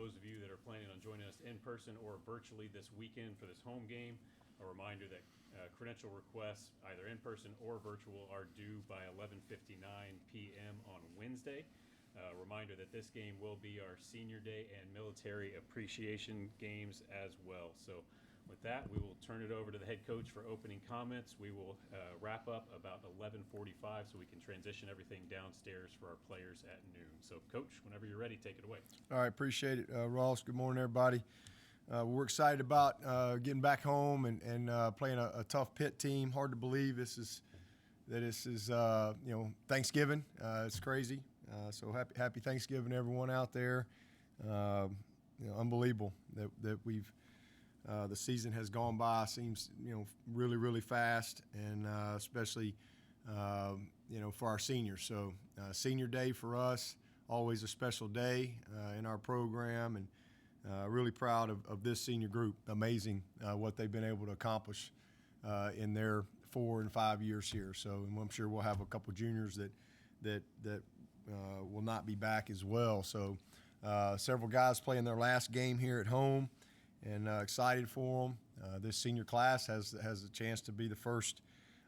those of you that are planning on joining us in person or virtually this weekend for this home game, a reminder that credential requests, either in person or virtual, are due by 11:59 p.m. on Wednesday. Reminder that this game will be our senior day and military appreciation games as well. So with that, we will turn it over to the head coach for opening comments. We will wrap up about 11:45 so we can transition everything downstairs for our players at noon. So, Coach, whenever you're ready, take it away. All right, appreciate it, Ross. Good morning, everybody. We're excited about getting back home and playing a tough Pitt team. Hard to believe this is Thanksgiving. It's crazy. So happy Thanksgiving to everyone out there. Unbelievable that we've the season has gone by. Seems really, really fast, and especially for our seniors. So senior day for us, always a special day in our program, and really proud of this senior group. Amazing what they've been able to accomplish in their 4 and 5 years here. So and I'm sure we'll have a couple juniors that will not be back as well. So several guys playing their last game here at home, and excited for them. This senior class has a chance to be the first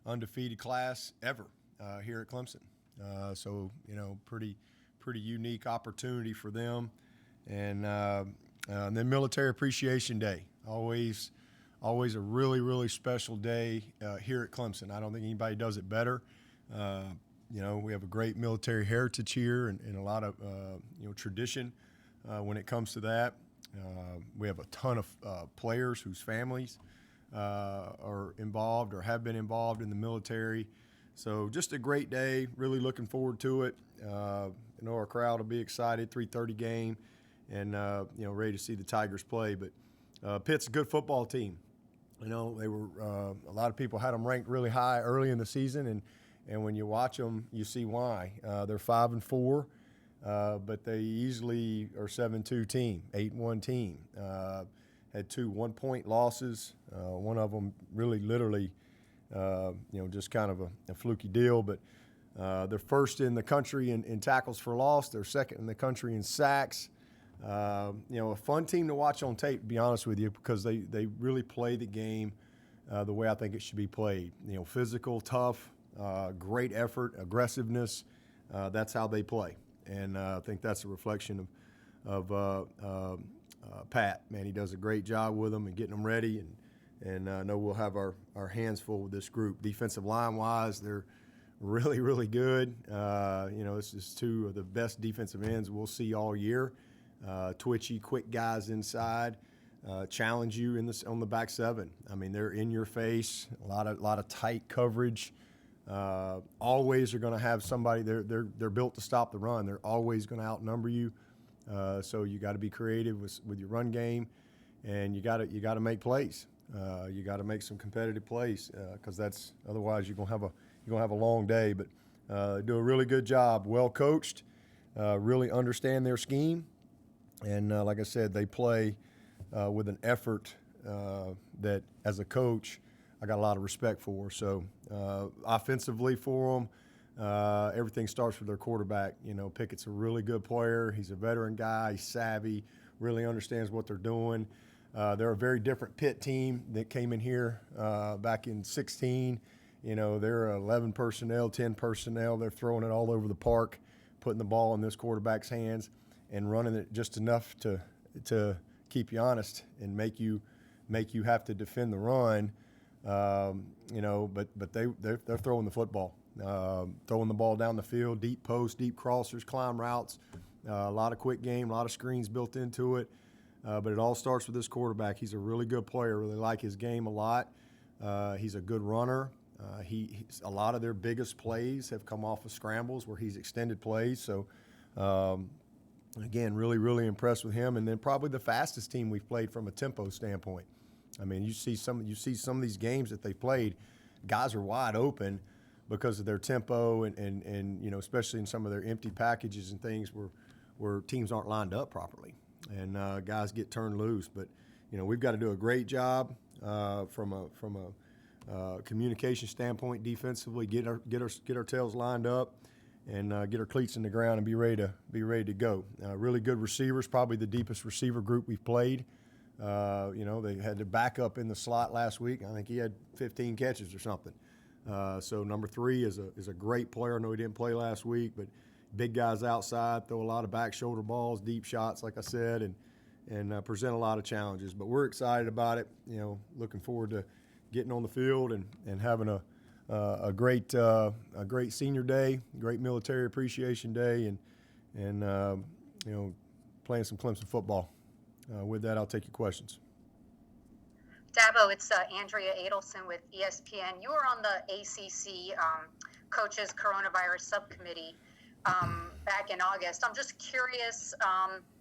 undefeated class ever here at Clemson. So pretty unique opportunity for them. And then Military Appreciation Day, always a really, really special day here at Clemson. I don't think anybody does it better. We have a great military heritage here and a lot of tradition when it comes to that. We have a ton of players whose families are involved or have been involved in the military. So just a great day. Really looking forward to it. Our crowd will be excited. 3:30 game, and ready to see the Tigers play. But Pitt's a good football team. They were a lot of people had them ranked really high early in the season, and when you watch them, you see why. They're 5-4, but they easily are 7-2 team, 8-1 team. Had 2 one-point losses. One of them really, literally, just kind of a fluky deal. But they're first in the country in tackles for loss. They're second in the country in sacks. A fun team to watch on tape, to be honest with you, because they really play the game the way I think it should be played. Physical, tough, great effort, aggressiveness. That's how they play. And I think that's a reflection of Pat. Man, he does a great job with them and getting them ready. And I know we'll have our hands full with this group. Defensive line-wise, they're really, really good. This is 2 of the best defensive ends we'll see all year. Twitchy, quick guys inside, challenge you on the back 7. I mean, they're in your face. A lot of tight coverage. Always are going to have somebody. They're built to stop the run. They're always going to outnumber you. So you got to be creative with your run game, and you got to make plays. You got to make some competitive plays because otherwise you're gonna have a long day. But they do a really good job. Well coached, really understand their scheme. And like I said, they play with an effort that, as a coach, I got a lot of respect for. So offensively for them, everything starts with their quarterback. Pickett's a really good player. He's a veteran guy. He's savvy, really understands what they're doing. They're a very different Pitt team that came in here back in 2016. They're 11 personnel, 10 personnel. They're throwing it all over the park, putting the ball in this quarterback's hands, and running it just enough to keep you honest and make you have to defend the run. But they're throwing the football, throwing the ball down the field, deep posts, deep crossers, climb routes, a lot of quick game, a lot of screens built into it. But it all starts with this quarterback. He's a really good player. Really like his game a lot. He's a good runner. A lot of their biggest plays have come off of scrambles where he's extended plays. So. Again, really, really impressed with him, and then probably the fastest team we've played from a tempo standpoint. I mean, you see some of these games that they played, guys are wide open because of their tempo, and especially in some of their empty packages and things where teams aren't lined up properly, and guys get turned loose. But we've got to do a great job from a communication standpoint defensively, get our tails lined up. and get our cleats in the ground and be ready to go. Really good receivers, probably the deepest receiver group we've played. They had their backup in the slot last week. I think he had 15 catches or something. So number 3 is a great player. I know he didn't play last week, but big guys outside, throw a lot of back shoulder balls, deep shots, like I said, and present a lot of challenges. But we're excited about it. Looking forward to getting on the field and having a great senior day, great military appreciation day, and playing some Clemson football. With that, I'll take your questions. Dabo, it's Andrea Adelson with ESPN. You were on the ACC coaches coronavirus subcommittee back in August. I'm just curious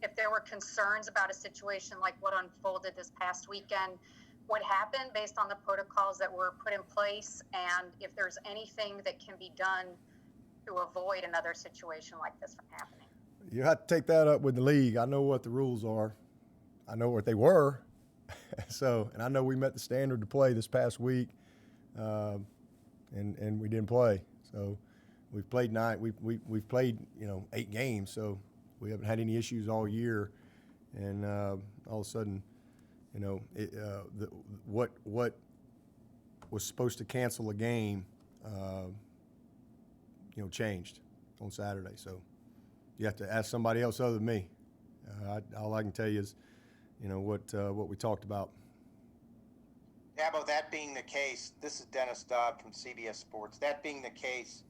if there were concerns about a situation like what unfolded this past weekend. What happened based on the protocols that were put in place, and if there's anything that can be done to avoid another situation like this from happening? You have to take that up with the league. I know what the rules are. I know what they were. And I know we met the standard to play this past week, and we didn't play. So we've played we've played 8 games, so we haven't had any issues all year. And all of a sudden, what was supposed to cancel a game, changed on Saturday. So you have to ask somebody else other than me. All I can tell you is, what we talked about. Dabo, that being the case, this is Dennis Dodd from CBS Sports. That being the case,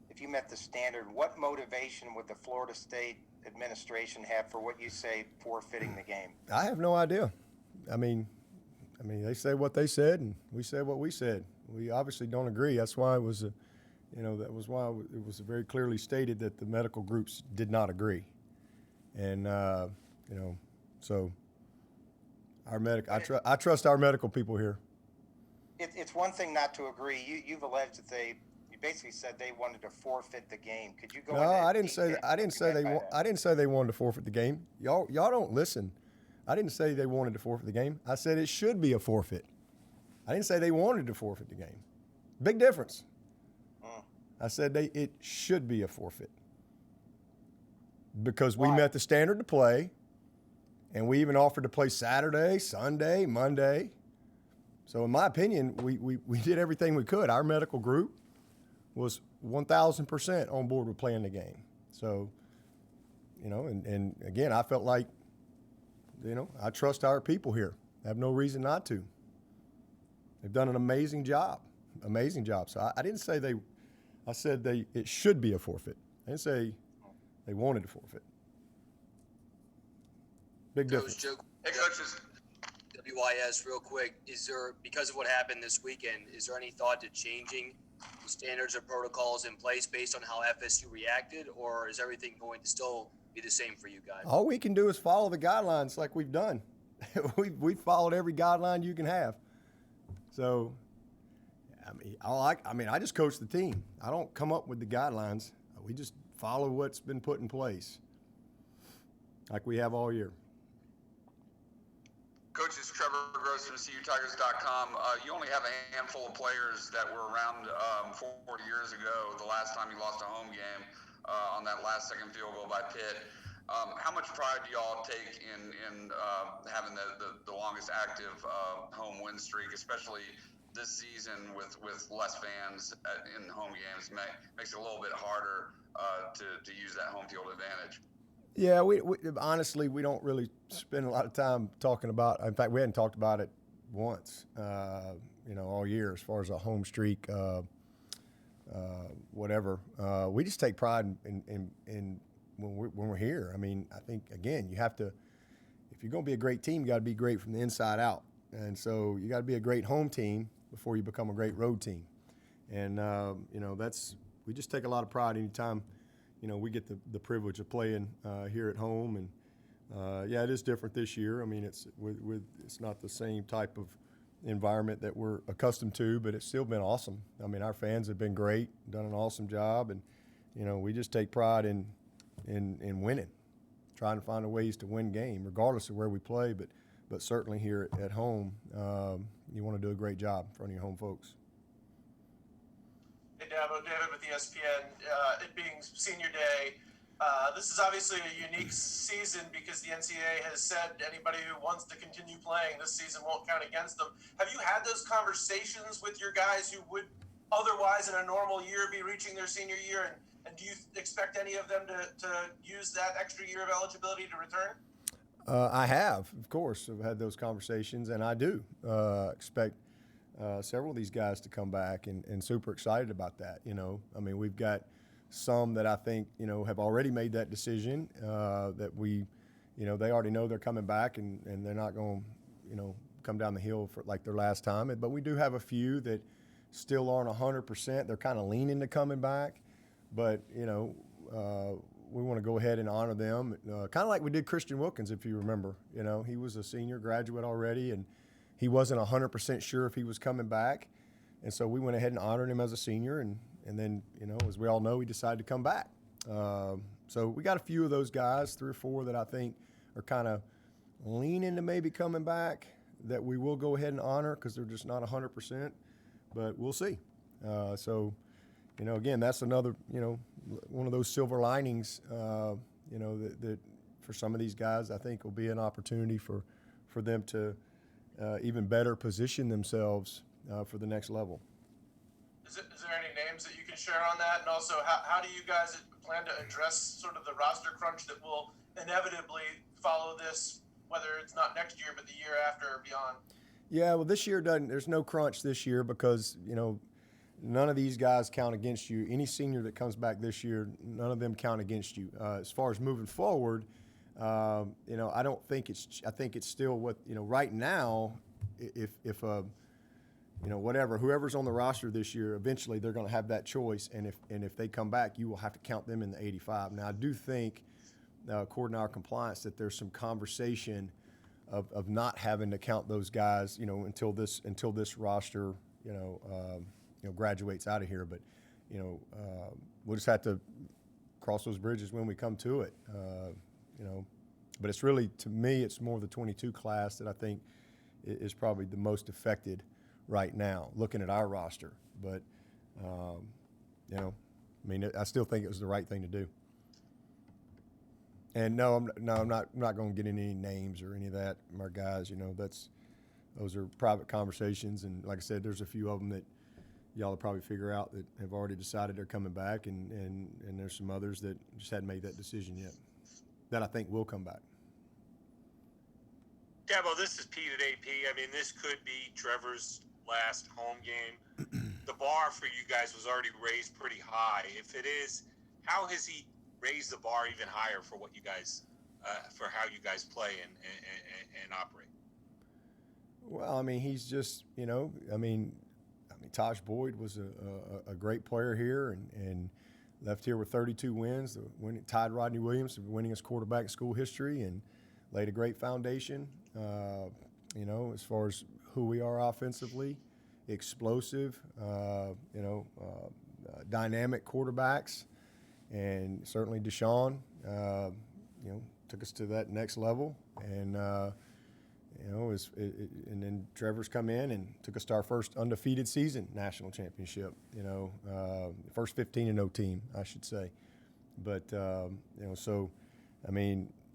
if you met the standard, what motivation would the Florida State administration have for what you say forfeiting the game? I have no idea. I mean, they said what they said, and we said what we said. We obviously don't agree. That's why it was that was why it was very clearly stated that the medical groups did not agree. And so I trust our medical people here. It's one thing not to agree. You've alleged that you basically said they wanted to forfeit the game. Could you go? No, I didn't say they wanted to forfeit the game. Y'all don't listen. I didn't say they wanted to forfeit the game. I said it should be a forfeit. I didn't say they wanted to forfeit the game. Big difference. I said it should be a forfeit because we met the standard to play, and we even offered to play Saturday, Sunday, Monday. So in my opinion, we did everything we could. Our medical group was 1,000% on board with playing the game. So, and again, I felt like, I trust our people here. I have no reason not to. They've done an amazing job. So I didn't say I said it should be a forfeit. I didn't say they wanted to forfeit. Big difference. Hey, coaches. WIS, real quick, because of what happened this weekend, is there any thought to changing the standards or protocols in place based on how FSU reacted, or is everything going to still be the same for you guys? All we can do is follow the guidelines like we've done. We've followed every guideline you can have. So, I just coach the team. I don't come up with the guidelines. We just follow what's been put in place like we have all year. Coach, it's Trevor Gross from CUTigers.com. You only have a handful of players that were around 4 years ago, the last time you lost a home game on that last second field goal by Pitt. How much pride do y'all take in having the longest active home win streak, especially this season with less fans in home games? Makes it a little bit harder to use that home field advantage. Yeah, we honestly, we don't really spend a lot of time talking about. In fact, we hadn't talked about it once, all year as far as a home streak, whatever. We just take pride in when we're here. I mean, I think again, you have to. If you're going to be a great team, you got to be great from the inside out, and so you got to be a great home team before you become a great road team. And we just take a lot of pride anytime. We get the privilege of playing here at home, and it is different this year. I mean, it's it's not the same type of environment that we're accustomed to, but it's still been awesome. I mean, our fans have been great, done an awesome job, and we just take pride in winning, trying to find ways to win game, regardless of where we play. But certainly here at home, you want to do a great job in front of your home folks. Hey, Dabo, David with ESPN. It being senior day, this is obviously a unique season because the NCAA has said anybody who wants to continue playing this season won't count against them. Have you had those conversations with your guys who would otherwise in a normal year be reaching their senior year? And do you expect any of them to use that extra year of eligibility to return? I have, of course. I've had those conversations, and I do expect several of these guys to come back, and super excited about that. I mean, we've got some that I think, have already made that decision that we, they already know they're coming back, and they're not going to, come down the hill for like their last time. But we do have a few that still aren't 100%. They're kind of leaning to coming back, but, we want to go ahead and honor them, kind of like we did Christian Wilkins, if you remember. He was a senior graduate already, and he wasn't 100% sure if he was coming back. And so we went ahead and honored him as a senior, and then, as we all know, he decided to come back. So we got a few of those guys, 3 or 4 that I think are kind of leaning to maybe coming back that we will go ahead and honor because they're just not 100%, but we'll see. So, again, that's another, one of those silver linings, that for some of these guys, I think will be an opportunity for them to even better position themselves for the next level. Is there any names that you can share on that? And also, how do you guys plan to address sort of the roster crunch that will inevitably follow this, whether it's not next year, but the year after or beyond? Yeah, well, this year there's no crunch this year because, none of these guys count against you. Any senior that comes back this year, none of them count against you. As far as moving forward, I think it's still what, right now, if whoever's on the roster this year, eventually they're going to have that choice. And if they come back, you will have to count them in the 85. Now, I do think, according to our compliance, that there's some conversation of not having to count those guys, until this roster, graduates out of here. But, we'll just have to cross those bridges when we come to it, But it's really, to me, it's more the 22 class that I think is probably the most affected right now, looking at our roster. But, I still think it was the right thing to do. And I'm not going to get into any names or any of that. Our guys, those are private conversations. And like I said, there's a few of them that y'all will probably figure out that have already decided they're coming back, and there's some others that just hadn't made that decision yet that I think will come back. Dabo, this is Pete at AP. I mean, this could be Trevor's last home game. The bar for you guys was already raised pretty high. If it is, how has he raised the bar even higher for what you guys, for how you guys play and operate? Well, he's just, Taj Boyd was a great player here and left here with 32 wins, tied Rodney Williams, the winningest quarterback in school history, and laid a great foundation, as far as who we are offensively, explosive, dynamic quarterbacks, and certainly Deshaun, took us to that next level, and and then Trevor's come in and took us to our first undefeated season national championship. First 15-0 team, I should say. But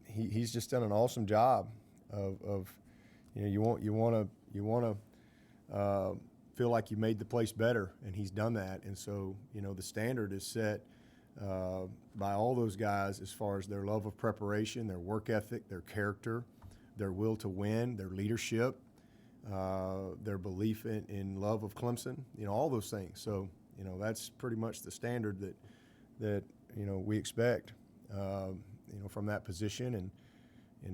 he's just done an awesome job of you want to feel like you made the place better, and he's done that. And so the standard is set by all those guys as far as their love of preparation, their work ethic, their character, their will to win, their leadership, their belief in love of Clemson, all those things. So, that's pretty much the standard that we expect, from that position. And,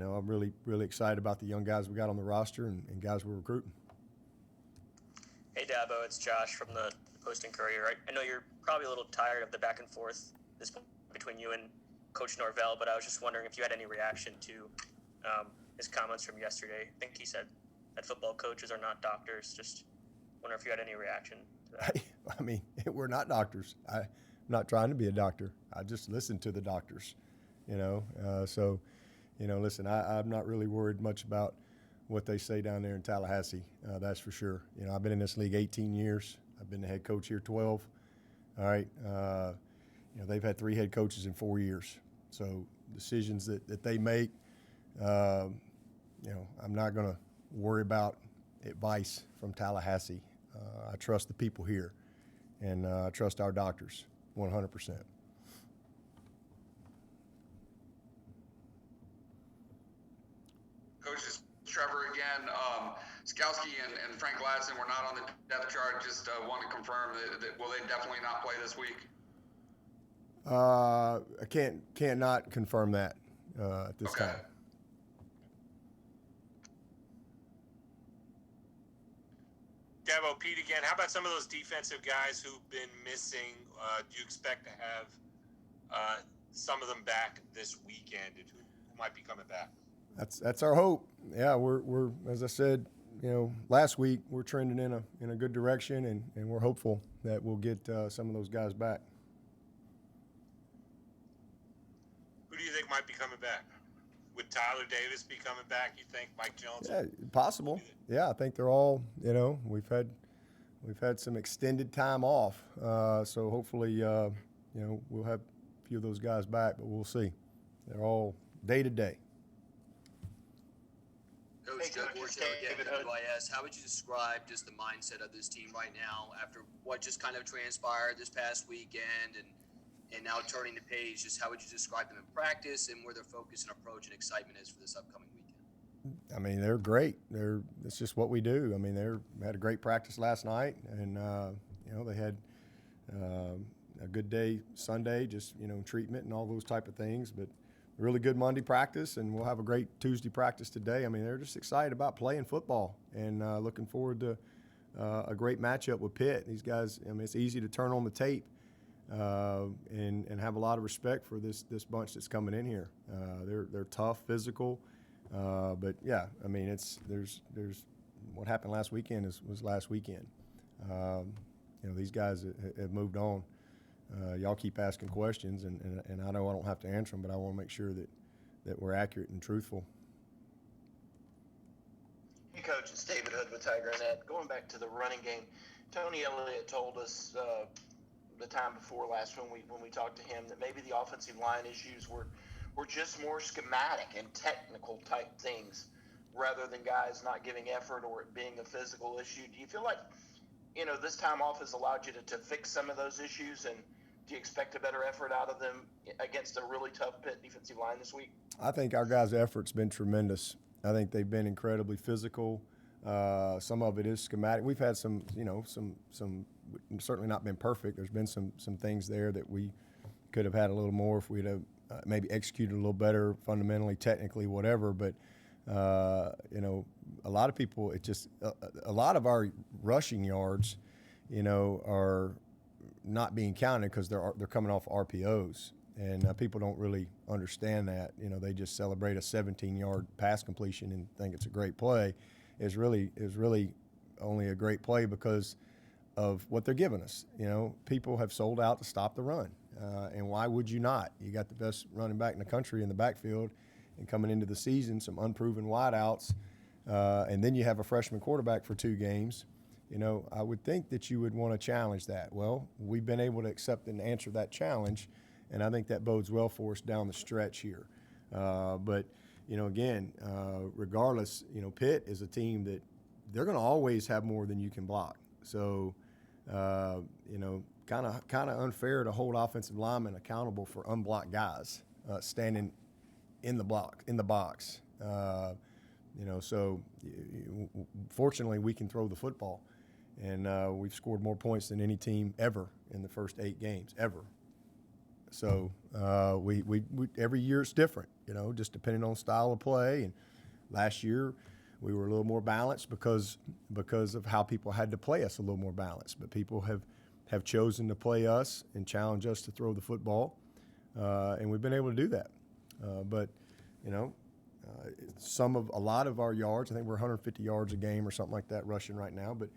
I'm really, really excited about the young guys we got on the roster and guys we're recruiting. Hey, Dabo, it's Josh from the Post-Courier. I know you're probably a little tired of the back and forth between you and Coach Norvell, but I was just wondering if you had any reaction to his comments from yesterday. I think he said that football coaches are not doctors. Just wonder if you had any reaction to that. We're not doctors. I'm not trying to be a doctor. I just listen to the doctors, So, listen, I'm not really worried much about what they say down there in Tallahassee. That's for sure. I've been in this league 18 years. I've been the head coach here 12. All right. They've had 3 head coaches in 4 years. So decisions that they make, I'm not going to worry about advice from Tallahassee. I trust the people here, and I trust our doctors 100%. Coaches, Trevor again. Skowski and Frank Ladson were not on the depth chart. Just want to confirm that will they definitely not play this week? I can't not confirm that at this time. Dabo, Pete again. How about some of those defensive guys who've been missing? Do you expect to have some of them back this weekend? Who might be coming back? That's our hope. Yeah, we're as I said, last week we're trending in a good direction, and we're hopeful that we'll get some of those guys back. Who do you think might be coming back? Would Tyler Davis be coming back, you think? Mike Jones? Yeah, possible. Yeah, I think they're all, we've had some extended time off. So hopefully, we'll have a few of those guys back, but we'll see. They're all day to day. Coach Doug Warshall again, WIS. How would you describe just the mindset of this team right now after what just kind of transpired this past weekend and now turning the page? Just how would you describe them in practice and where their focus and approach and excitement is for this upcoming weekend? I mean, they're great. It's just what we do. I mean, they had a great practice last night, and they had a good day Sunday, just treatment and all those type of things. But really good Monday practice, and we'll have a great Tuesday practice today. I mean, they're just excited about playing football and looking forward to a great matchup with Pitt. These guys, I mean, it's easy to turn on the tape and have a lot of respect for this bunch that's coming in here. They're tough, physical, but yeah, I mean, there's what happened last weekend was last weekend. These guys have moved on. Y'all keep asking questions, and I know I don't have to answer them, but I want to make sure that we're accurate and truthful. Hey, Coach, it's David Hood with TigerNet. Going back to the running game, Tony Elliott told us the time before last when we talked to him that maybe the offensive line issues were just more schematic and technical type things rather than guys not giving effort or it being a physical issue. Do you feel like this time off has allowed you to fix some of those issues, and do you expect a better effort out of them against a really tough Pitt defensive line this week? I think our guys' effort's been tremendous. I think they've been incredibly physical. Some of it is schematic. We've had some certainly not been perfect. There's been some things there that we could have had a little more if we'd have maybe executed a little better, fundamentally, technically, whatever. But a lot of people, a lot of our rushing yards, are not being counted because they're coming off RPOs, and people don't really understand that. They just celebrate a 17-yard pass completion and think it's a great play. Is really only a great play because of what they're giving us. People have sold out to stop the run, and why would you not? You got the best running back in the country in the backfield, and coming into the season, some unproven wideouts, and then you have a freshman quarterback for 2 games. I would think that you would want to challenge that. Well, we've been able to accept and answer that challenge, and I think that bodes well for us down the stretch here. But again, regardless, Pitt is a team that they're going to always have more than you can block. So, kind of unfair to hold offensive linemen accountable for unblocked guys standing in the box. So fortunately we can throw the football, and we've scored more points than any team ever in the first 8 games ever. So we every year it's different, just depending on style of play. And last year we were a little more balanced because of how people had to play us a little more balanced. But people have chosen to play us and challenge us to throw the football, and we've been able to do that. But a lot of our yards, I think we're 150 yards a game or something like that rushing right now. But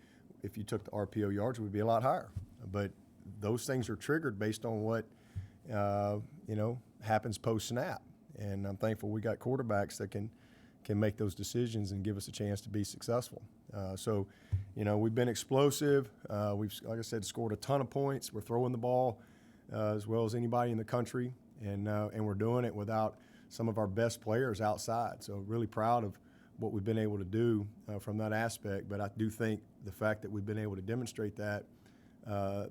if you took the RPO yards, it would be a lot higher. But those things are triggered based on what happens post snap. And I'm thankful we got quarterbacks that can can make those decisions and give us a chance to be successful. So, we've been explosive. We've, like I said, scored a ton of points. We're throwing the ball as well as anybody in the country, and we're doing it without some of our best players outside. So really proud of what we've been able to do from that aspect. But I do think the fact that we've been able to demonstrate that,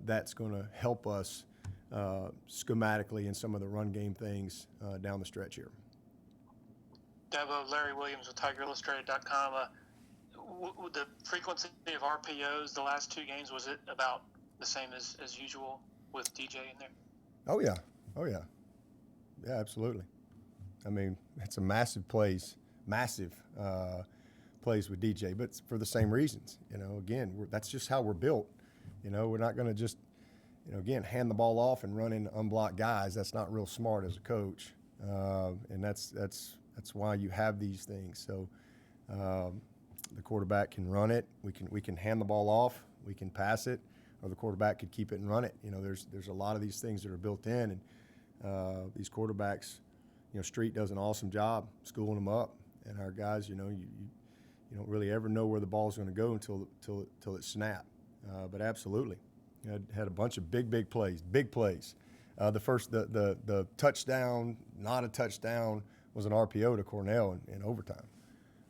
that's going to help us schematically in some of the run game things down the stretch here. Dabo, Larry Williams with TigerIllustrated.com. The frequency of RPOs the last two games, was it about the same as usual with DJ in there? Oh, yeah. Yeah, absolutely. I mean, it's a massive plays with DJ, but for the same reasons. Again, that's just how we're built. We're not going to just, again, hand the ball off and run into unblocked guys. That's not real smart as a coach, and that's why you have these things. So the quarterback can run it. We can hand the ball off. We can pass it, or the quarterback could keep it and run it. There's a lot of these things that are built in, and these quarterbacks, Street does an awesome job schooling them up, and our guys, you don't really ever know where the ball's going to go until it's snapped. But absolutely, had a bunch of big plays. The touchdown, not a touchdown, was an RPO to Cornell in overtime.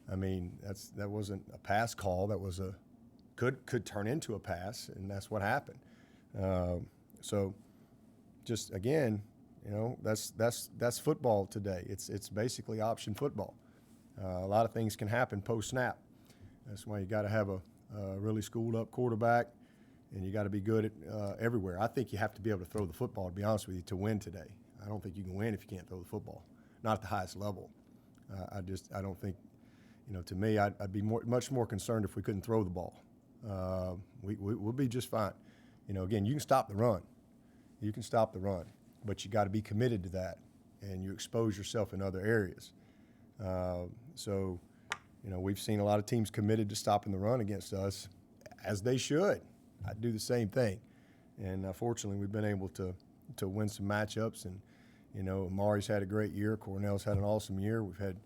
I mean, that wasn't a pass call. That was could turn into a pass, and that's what happened. So, just again, that's football today. It's basically option football. A lot of things can happen post snap. That's why you got to have a really schooled up quarterback, and you got to be good at everywhere. I think you have to be able to throw the football, to be honest with you, to win today. I don't think you can win if you can't throw the football, not at the highest level. I don't think, to me, I'd be much more concerned if we couldn't throw the ball. We'll be just fine. Again, you can stop the run. But you got to be committed to that, and you expose yourself in other areas. So, we've seen a lot of teams committed to stopping the run against us, as they should. I'd do the same thing. And fortunately, we've been able to win some matchups. And, Amari's had a great year. Cornell's had an awesome year. We've had,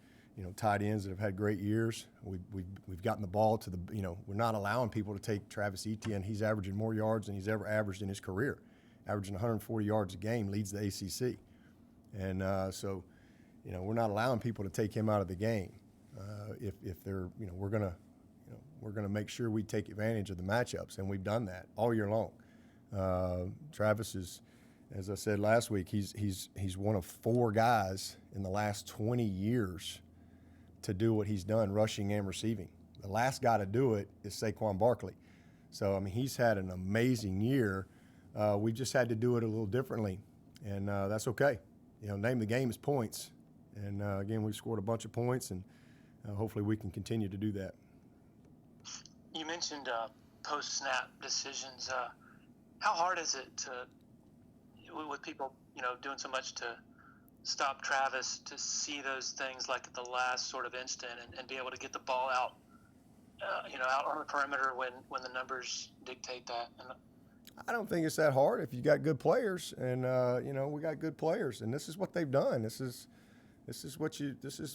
tight ends that have had great years. We've gotten the ball to the, we're not allowing people to take Travis Etienne. He's averaging more yards than he's ever averaged in his career. Averaging 140 yards a game, leads the ACC. And so, we're not allowing people to take him out of the game. If they're, we're gonna make sure we take advantage of the matchups, and we've done that all year long. Travis is, as I said last week, he's one of 4 guys in the last 20 years to do what he's done, rushing and receiving. The last guy to do it is Saquon Barkley. So, I mean, he's had an amazing year. We've just had to do it a little differently, and that's okay. Name of the game is points. And, again, we've scored a bunch of points, and hopefully we can continue to do that. You mentioned post-snap decisions. How hard is it with people, doing so much to stop Travis, to see those things like at the last sort of instant and be able to get the ball out, out on the perimeter when the numbers dictate that? And I don't think it's that hard if you got good players, and we got good players, and this is what they've done. This is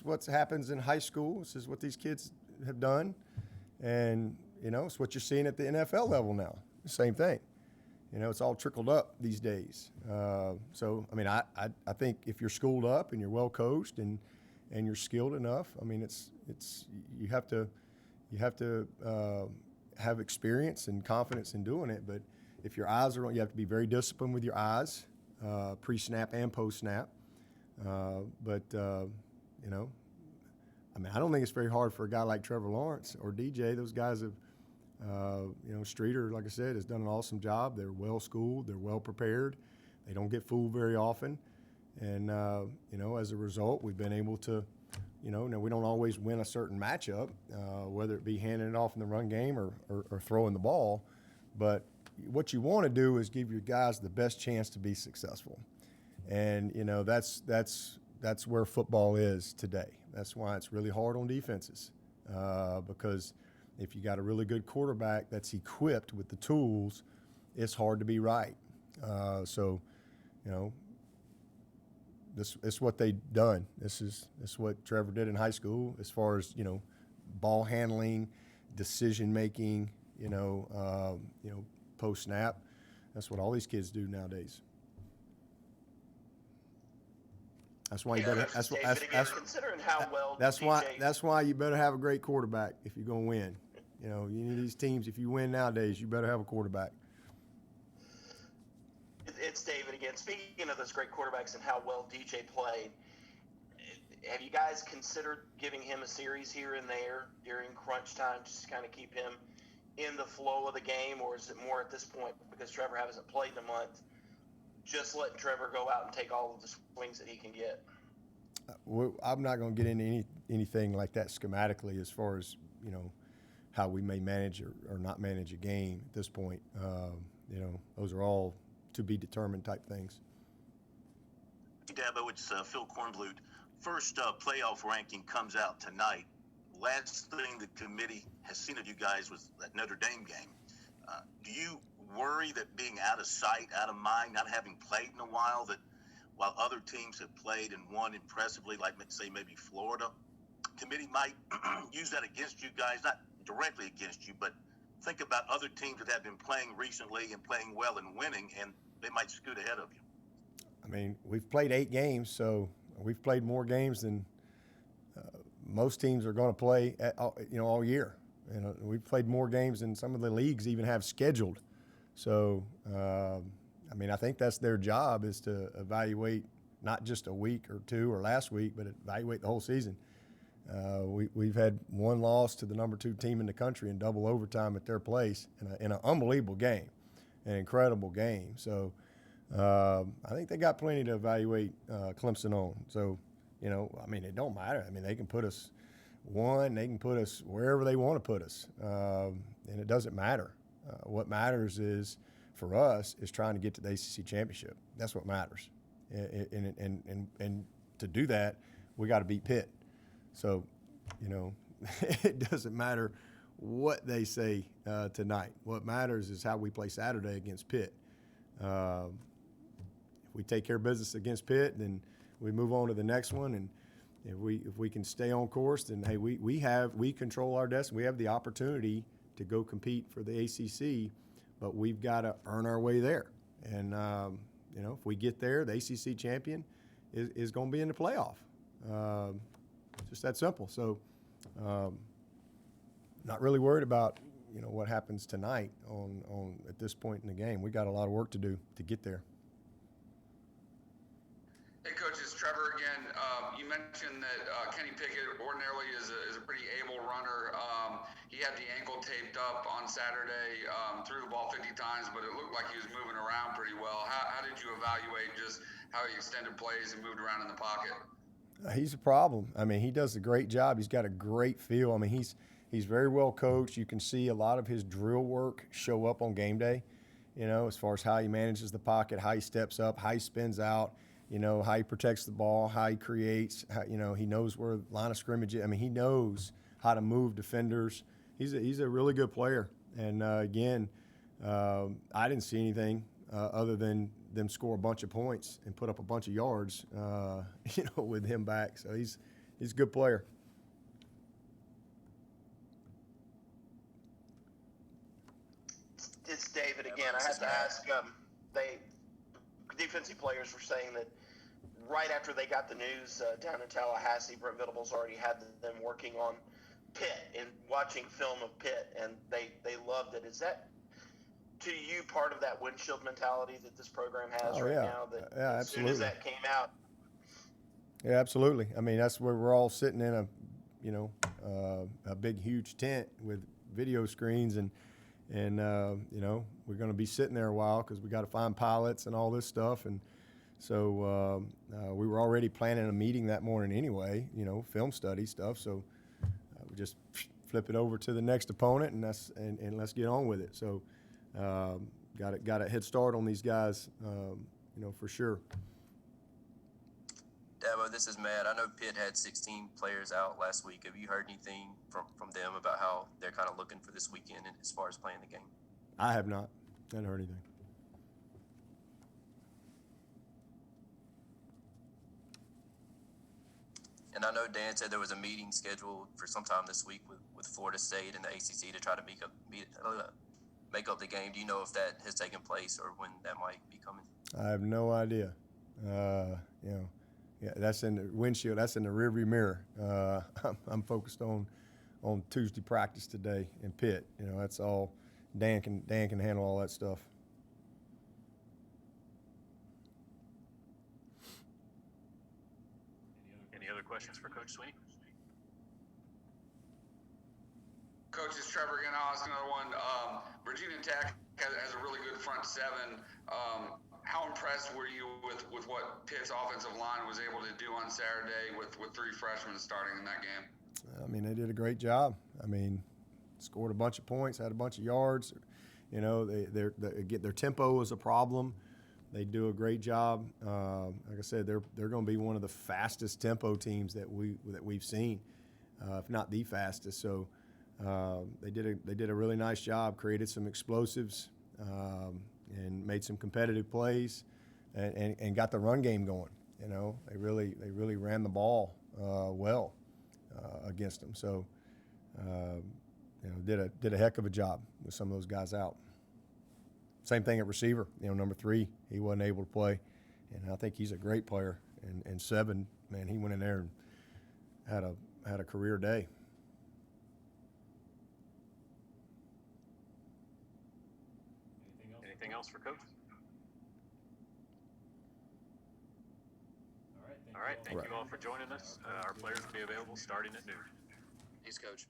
what happens in high school. This is what these kids have done, and it's what you're seeing at the NFL level now. Same thing. It's all trickled up these days. So I mean, I think if you're schooled up and you're well coached and you're skilled enough, I mean, it's you have to have experience and confidence in doing it, but if your eyes are on, you have to be very disciplined with your eyes, pre-snap and post-snap. But I mean, I don't think it's very hard for a guy like Trevor Lawrence or DJ. Those guys have, Streeter, like I said, has done an awesome job. They're well schooled. They're well prepared. They don't get fooled very often. And, as a result, we've been able to, now we don't always win a certain matchup, whether it be handing it off in the run game or throwing the ball. But what you want to do is give your guys the best chance to be successful. And, that's where football is today. That's why it's really hard on defenses, because if you got a really good quarterback that's equipped with the tools, it's hard to be right. So, this is what they done. This is what Trevor did in high school as far as, ball handling, decision making, post snap. That's what all these kids do nowadays. That's why you better. Considering how well That's DJ why you better have a great quarterback if you're gonna win. You need these teams. If you win nowadays, you better have a quarterback. It's David again. Speaking of those great quarterbacks and how well DJ played, have you guys considered giving him a series here and there during crunch time just to kind of keep him in the flow of the game, or is it more at this point, because Trevor hasn't played in a month, just letting Trevor go out and take all of the swings that he can get? I'm not going to get into anything like that schematically as far as, how we may manage or not manage a game at this point. Those are all to be determined type things. Dabo, it's Phil Kornblut. First playoff ranking comes out tonight. Last thing the committee has seen of you guys was that Notre Dame game. Do you worry that being out of sight, out of mind, not having played in a while, that while other teams have played and won impressively, like say maybe Florida, committee might use that against you guys, not directly against you, but think about other teams that have been playing recently and playing well and winning, and they might scoot ahead of you? I mean, we've played 8 games, so we've played more games than most teams are going to play all year. We've played more games than some of the leagues even have scheduled. So, I think that's their job, is to evaluate not just a week or two or last week, but evaluate the whole season. We've had one loss to the number 2 team in the country in double overtime at their place in an unbelievable game, an incredible game. So I think they got plenty to evaluate Clemson on. So, it don't matter. They can put us 1, they can put us wherever they want to put us, and it doesn't matter. What matters is, for us, is trying to get to the ACC championship. That's what matters. And to do that, we got to beat Pitt. So, it doesn't matter what they say tonight. What matters is how we play Saturday against Pitt. If we take care of business against Pitt, then we move on to the next one. And if we can stay on course, then hey, we control our destiny. We have the opportunity to go compete for the ACC, but we've got to earn our way there. And if we get there, the ACC champion is going to be in the playoff. Just that simple. So, not really worried about what happens tonight on at this point in the game. We got a lot of work to do to get there. Hey, Coach, it's Trevor again. You mentioned that Kenny Pickett ordinarily is a pretty able runner. He had the ankle taped up on Saturday, threw the ball 50 times, but it looked like he was moving around pretty well. How did you evaluate just how he extended plays and moved around in the pocket? He's a problem. He does a great job. He's got a great feel. He's very well coached. You can see a lot of his drill work show up on game day, as far as how he manages the pocket, how he steps up, how he spins out, how he protects the ball, how he creates, he knows where line of scrimmage is. He knows how to move defenders. He's a really good player. And, again, I didn't see anything other than them score a bunch of points and put up a bunch of yards, with him back. So he's a good player. It's David again. I have to ask. Defensive players were saying that right after they got the news down in Tallahassee, Brent Venables already had them working on Pitt and watching film of Pitt, and they loved it. Is that, to you, part of that windshield mentality that this program has now? That yeah, as absolutely. soon as that came out. Yeah, absolutely. That's where we're all sitting in a big, huge tent with video screens, and we're going to be sitting there a while because we got to find pilots and all this stuff. And so we were already planning a meeting that morning anyway, film study stuff. So we just flip it over to the next opponent, and let's get on with it. So got a head start on these guys, for sure. Dabo, this is Matt. I know Pitt had 16 players out last week. Have you heard anything from them about how they're kind of looking for this weekend as far as playing the game? I have not. I haven't heard anything. And I know Dan said there was a meeting scheduled for sometime this week with Florida State and the ACC to try to make up the game. Do you know if that has taken place or when that might be coming? I have no idea. Yeah, that's in the windshield. That's in the rearview mirror. I'm focused on Tuesday practice today in Pitt. That's all. Dan can handle all that stuff. Any other questions for Coach Swinney? Coach, it's Trevor again. I'll ask another one. Virginia Tech has a really good front seven. How impressed were you with what Pitt's offensive line was able to do on Saturday with 3 freshmen starting in that game? I mean, they did a great job. I mean, scored a bunch of points, had a bunch of yards. Their tempo is a problem. They do a great job. Like I said, they're going to be one of the fastest tempo teams that we've seen, if not the fastest. So they did a really nice job. Created some explosives and made some competitive plays, and got the run game going. They really ran the ball well against them. So did a heck of a job with some of those guys out. Same thing at receiver. Number 3, he wasn't able to play, and I think he's a great player. And 7, man, he went in there and had a career day. Anything else for Coach? All right. All right. Thank you all for joining us. Our players will be available starting at noon. Thanks, Coach.